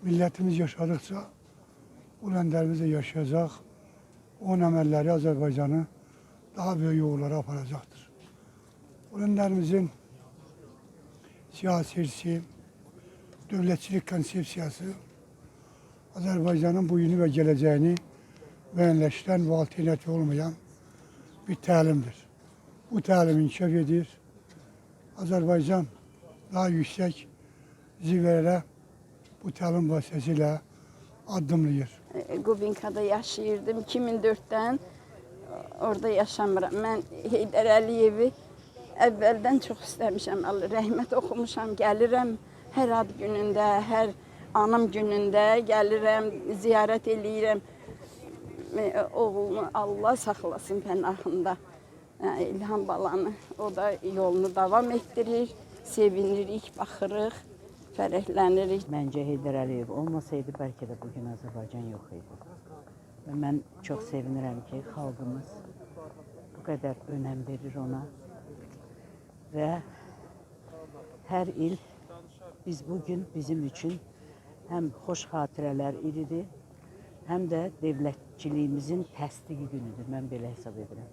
Millətimiz yaşadıkça bu ləndərimiz də yaşayacaq. Onun əməlləri Azərbaycanı daha böyük uğurlara aparacaqdır. Bu ləndərimizin siyasi, dövlətçilik konsepsiyası Azərbaycanın bugünü və gələcəyini müəyyənləşdirən və alternatifi olmayan bir təlimdir. Bu təlim inkişaf edir. Azərbaycan daha yüksək zirvələrə bu təlim vasitəsilə addımlayır. Qubinkada yaşayırdım 2004'ten. Orada yaşamıram. Mən Heydər Əliyevi əvvəldən çox istəmişəm. Rəhmət oxumuşam, gəlirəm hər ad günündə, hər anım günündə gəlirəm, ziyarət eləyirəm. Oğlumu Allah saxlasın pənahında. İlham balanı. O da yolunu davam etdirir, sevinirik, baxırıq, fərəhlənirik. Məncə Heydər Əliyev olmasaydı bəlkə də bugün Azərbaycan yox idi. Və mən çox sevinirəm ki, xalqımız bu qədər önəm verir ona. Və hər il biz bugün bizim üçün həm xoş xatirələr ilidir, həm də dövlətçiliyimizin təsdiqi günüdür. Mən belə hesab edirəm.